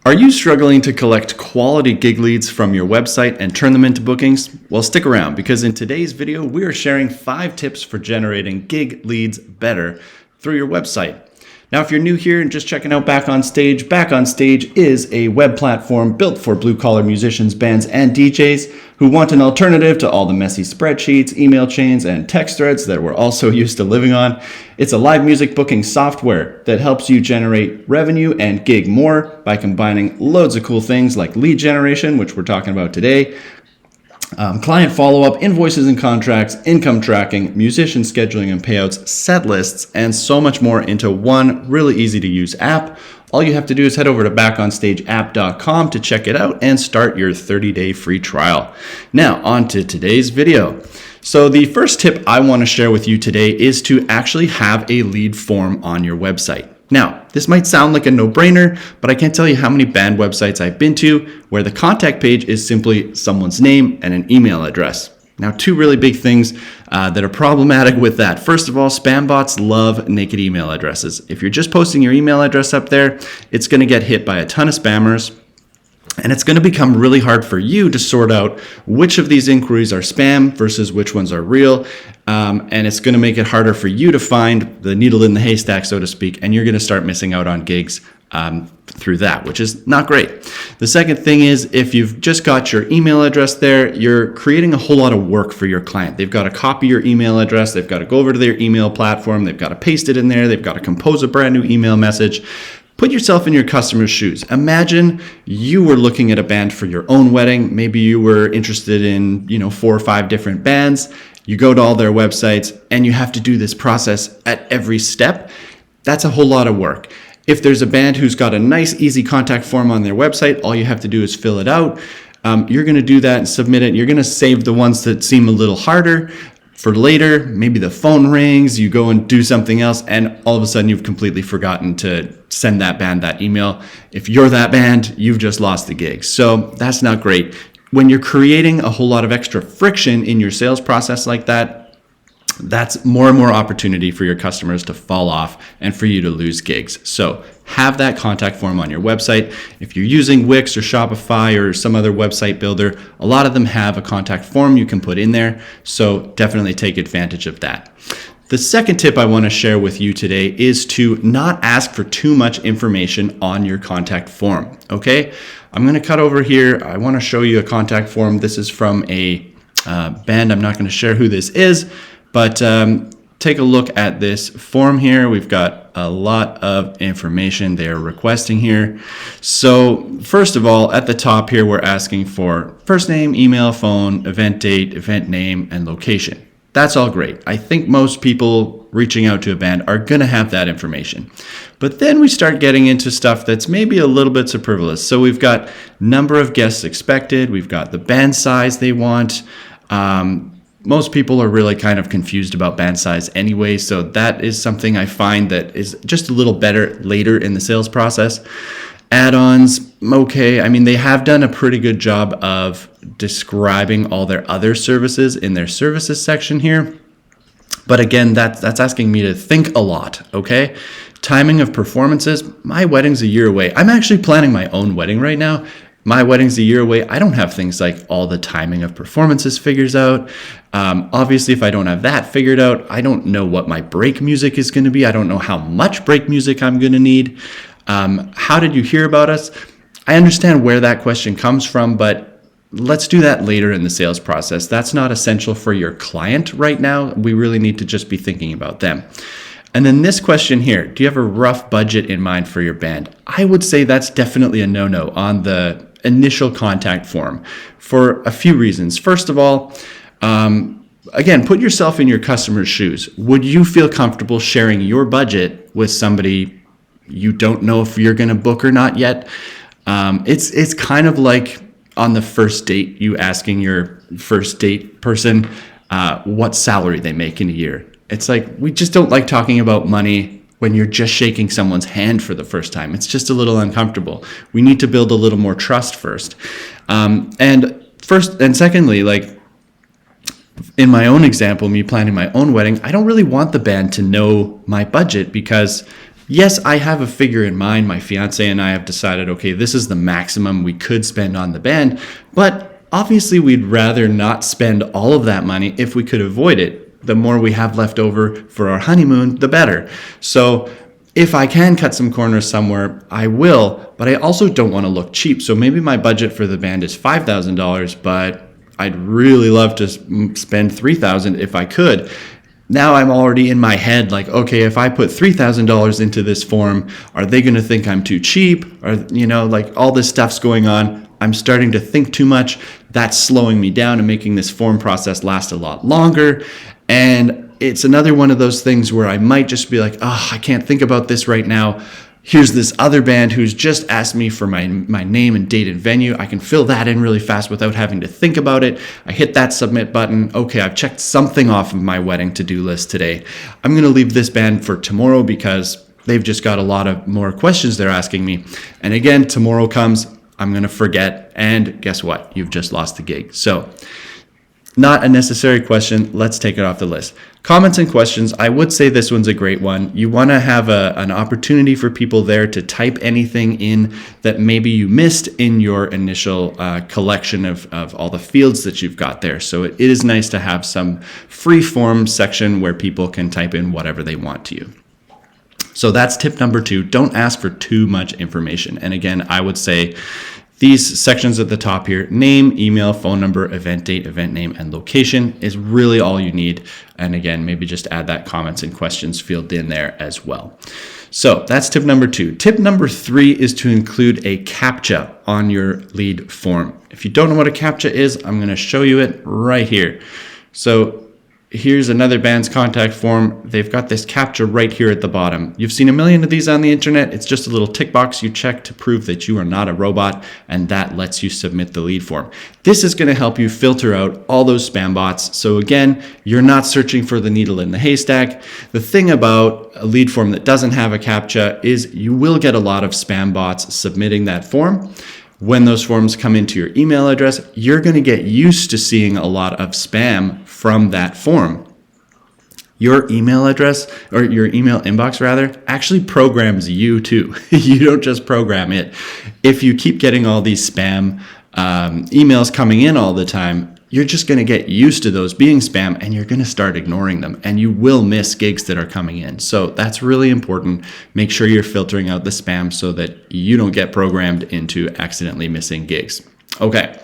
Are you struggling to collect quality gig leads from your website and turn them into bookings? Well, stick around because in today's video, we are sharing 5 tips for generating gig leads better through your website. Now, if you're new here and just checking out Back on Stage is a web platform built for blue-collar musicians, bands, and DJs who want an alternative to all the messy spreadsheets, email chains, and text threads that we're also used to living on. It's a live music booking software that helps you generate revenue and gig more by combining loads of cool things like lead generation, which we're talking about today, client follow-up, invoices and contracts, income tracking, musician scheduling and payouts, set lists, and so much more into one really easy-to-use app. All you have to do is head over to backonstageapp.com to check it out and start your 30-day free trial. Now, on to today's video. So the first tip I want to share with you today is to actually have a lead form on your website. Now, this might sound like a no-brainer, but I can't tell you how many band websites I've been to where the contact page is simply someone's name and an email address. Now, 2 really big things that are problematic with that. First of all, spam bots love naked email addresses. If you're just posting your email address up there, it's going to get hit by a ton of spammers. And it's going to become really hard for you to sort out which of these inquiries are spam versus which ones are real. And it's going to make it harder for you to find the needle in the haystack, so to speak. And you're going to start missing out on gigs through that, which is not great. The second thing is if you've just got your email address there, you're creating a whole lot of work for your client. They've got to copy your email address. They've got to go over to their email platform. They've got to paste it in there. They've got to compose a brand new email message. Put yourself in your customer's shoes. Imagine you were looking at a band for your own wedding. Maybe you were interested in, 4 or 5 different bands. You go to all their websites and you have to do this process at every step. That's a whole lot of work. If there's a band who's got a nice, easy contact form on their website, all you have to do is fill it out. You're going to do that and submit it. You're going to save the ones that seem a little harder for later. Maybe the phone rings, you go and do something else, and all of a sudden you've completely forgotten to send that band that email. If you're that band, you've just lost the gig. So that's not great. When you're creating a whole lot of extra friction in your sales process like that, that's more and more opportunity for your customers to fall off and for you to lose gigs. So have that contact form on your website. If you're using Wix or Shopify or some other website builder, a lot of them have a contact form you can put in there. So definitely take advantage of that. The second tip I want to share with you today is to not ask for too much information on your contact form. Okay, I'm going to cut over here. I want to show you a contact form. This is from a band. I'm not going to share who this is, but take a look at this form here. We've got a lot of information they're requesting here. So first of all, at the top here, we're asking for first name, email, phone, event date, event name, and location. That's all great. I think most people reaching out to a band are going to have that information. But then we start getting into stuff that's maybe a little bit superfluous. So we've got number of guests expected. We've got the band size they want. Most people are really kind of confused about band size anyway, so that is something I find that is just a little better later in the sales process. Add-ons, okay. I mean, they have done a pretty good job of describing all their other services in their services section here. But again, that's asking me to think a lot, okay? Timing of performances, my wedding's a year away. I'm actually planning my own wedding right now. My wedding's a year away. I don't have things like all the timing of performances figures out. Obviously, if I don't have that figured out, I don't know what my break music is going to be. I don't know how much break music I'm going to need. How did you hear about us? I understand where that question comes from, but let's do that later in the sales process. That's not essential for your client right now. We really need to just be thinking about them. And then this question here, do you have a rough budget in mind for your band? I would say that's definitely a no-no on the initial contact form for a few reasons. First of all, again, put yourself in your customer's shoes. Would you feel comfortable sharing your budget with somebody you don't know if you're going to book or not yet? It's kind of like on the first date, you asking your first date person what salary they make in a year. It's like, we just don't like talking about money when you're just shaking someone's hand for the first time. It's just a little uncomfortable. We need to build a little more trust first. And secondly, like in my own example, me planning my own wedding, I don't really want the band to know my budget because Yes, I have a figure in mind. My fiance and I have decided, okay, this is the maximum we could spend on the band, but obviously we'd rather not spend all of that money if we could avoid it. The more we have left over for our honeymoon, the better. So if I can cut some corners somewhere, I will, but I also don't want to look cheap. So maybe my budget for the band is $5,000, but I'd really love to spend $3,000 if I could. Now I'm already in my head like, okay, if I put $3,000 into this form, are they going to think I'm too cheap? Or, like all this stuff's going on. I'm starting to think too much. That's slowing me down and making this form process last a lot longer. And it's another one of those things where I might just be like, oh, I can't think about this right now. Here's this other band who's just asked me for my name and date and venue. I can fill that in really fast without having to think about it. I hit that submit button. Okay, I've checked something off of my wedding to-do list today. I'm going to leave this band for tomorrow because they've just got a lot of more questions they're asking me. And again, tomorrow comes, I'm going to forget. And guess what? You've just lost the gig. So not a necessary question. Let's take it off the list. Comments and questions. I would say this one's a great one. You want to have an opportunity for people there to type anything in that maybe you missed in your initial collection of all the fields that you've got there. So it is nice to have some free form section where people can type in whatever they want to you. So that's tip number 2. Don't ask for too much information. And again, I would say these sections at the top here, name, email, phone number, event date, event name, and location is really all you need. And again, maybe just add that comments and questions field in there as well. So that's tip number 2. Tip number 3 is to include a CAPTCHA on your lead form. If you don't know what a CAPTCHA is, I'm going to show you it right here. So here's another band's contact form. They've got this CAPTCHA right here at the bottom. You've seen a million of these on the internet. It's just a little tick box you check to prove that you are not a robot, and that lets you submit the lead form. This is going to help you filter out all those spam bots. So again, you're not searching for the needle in the haystack. The thing about a lead form that doesn't have a CAPTCHA is you will get a lot of spam bots submitting that form. When those forms come into your email address, you're going to get used to seeing a lot of spam from that form. Your email address, or your email inbox rather, actually programs you too. You don't just program it. If you keep getting all these spam emails coming in all the time, you're just going to get used to those being spam and you're going to start ignoring them, and you will miss gigs that are coming in. So that's really important. Make sure you're filtering out the spam so that you don't get programmed into accidentally missing gigs. Okay,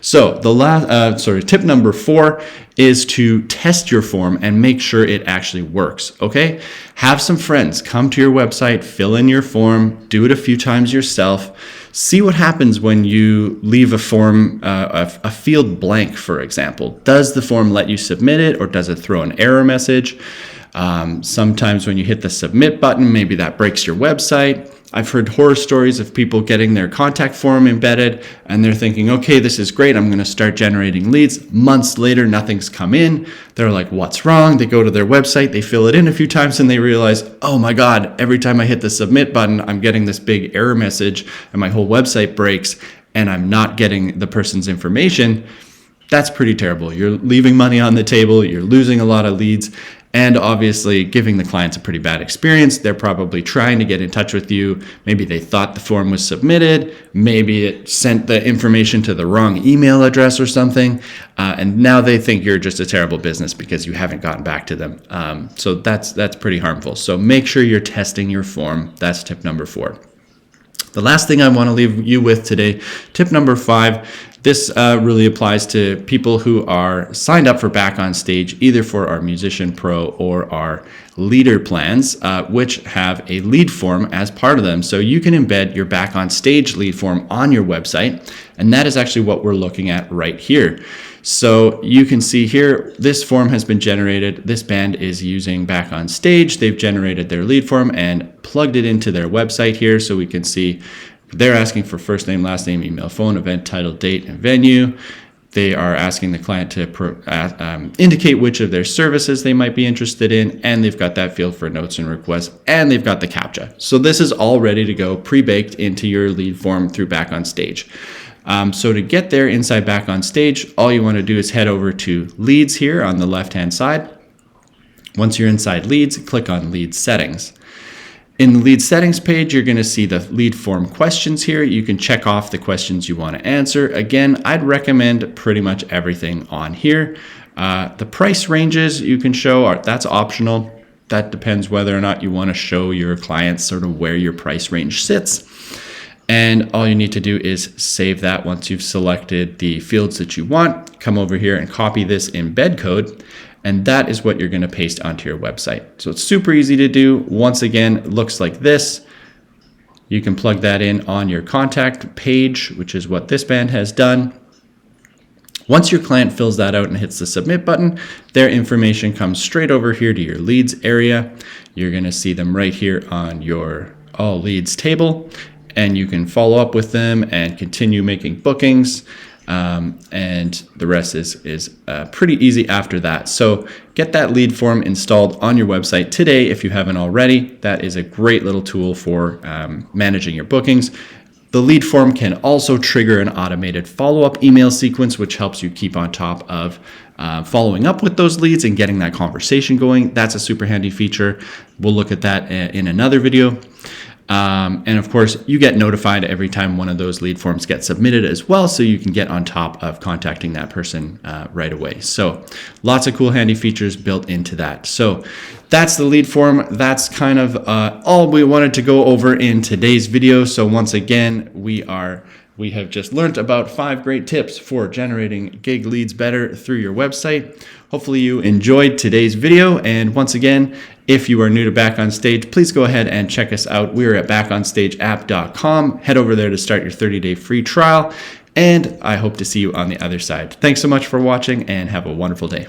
so the tip number 4 is to test your form and make sure it actually works. Okay, have some friends come to your website, fill in your form, do it a few times yourself. See what happens when you leave a form, a field blank, for example. Does the form let you submit it, or does it throw an error message? Sometimes when you hit the submit button, maybe that breaks your website. I've heard horror stories of people getting their contact form embedded and they're thinking, okay, this is great. I'm going to start generating leads. Months later, nothing's come in. They're like, what's wrong? They go to their website, they fill it in a few times and they realize, oh my God, every time I hit the submit button, I'm getting this big error message and my whole website breaks and I'm not getting the person's information. That's pretty terrible. You're leaving money on the table. You're losing a lot of leads. And obviously giving the clients a pretty bad experience. They're probably trying to get in touch with you. Maybe they thought the form was submitted. Maybe it sent the information to the wrong email address or something. And now they think you're just a terrible business because you haven't gotten back to them. So that's pretty harmful. So make sure you're testing your form. That's tip number 4. The last thing I want to leave you with today, tip number 5, this really applies to people who are signed up for Back on Stage, either for our Musician Pro or our Leader plans, which have a lead form as part of them. So you can embed your Back on Stage lead form on your website, and that is actually what we're looking at right here. So you can see here, this form has been generated. This band is using Back on Stage. They've generated their lead form and plugged it into their website here, so we can see they're asking for first name, last name, email, phone, event, title, date, and venue. They are asking the client to indicate which of their services they might be interested in, and they've got that field for notes and requests, and they've got the CAPTCHA. So this is all ready to go, pre-baked into your lead form through Back on Stage. So to get there inside Back on Stage, all you want to do is head over to Leads here on the left-hand side. Once you're inside Leads, click on Lead Settings. In the lead settings page, you're going to see the lead form questions here. You can check off the questions you want to answer. Again, I'd recommend pretty much everything on here. The price ranges you can show, that's optional. That depends whether or not you want to show your clients sort of where your price range sits. And all you need to do is save that once you've selected the fields that you want. Come over here and copy this embed code. And that is what you're going to paste onto your website. So it's super easy to do. Once again, it looks like this. You can plug that in on your contact page, which is what this band has done. Once your client fills that out and hits the submit button, their information comes straight over here to your leads area. You're going to see them right here on your all leads table, and you can follow up with them and continue making bookings. And the rest is pretty easy after that. So get that lead form installed on your website today if you haven't already. That is a great little tool for managing your bookings. The lead form can also trigger an automated follow-up email sequence, which helps you keep on top of following up with those leads and getting that conversation going. That's a super handy feature. We'll look at that in another video. And of course, you get notified every time one of those lead forms gets submitted as well, so you can get on top of contacting that person right away. So lots of cool handy features built into that. So that's the lead form. That's kind of all we wanted to go over in today's video. So once again, we have just learned about 5 great tips for generating gig leads better through your website. Hopefully you enjoyed today's video. And once again, if you are new to Back on Stage, please go ahead and check us out. We're at backonstageapp.com. Head over there to start your 30-day free trial. And I hope to see you on the other side. Thanks so much for watching and have a wonderful day.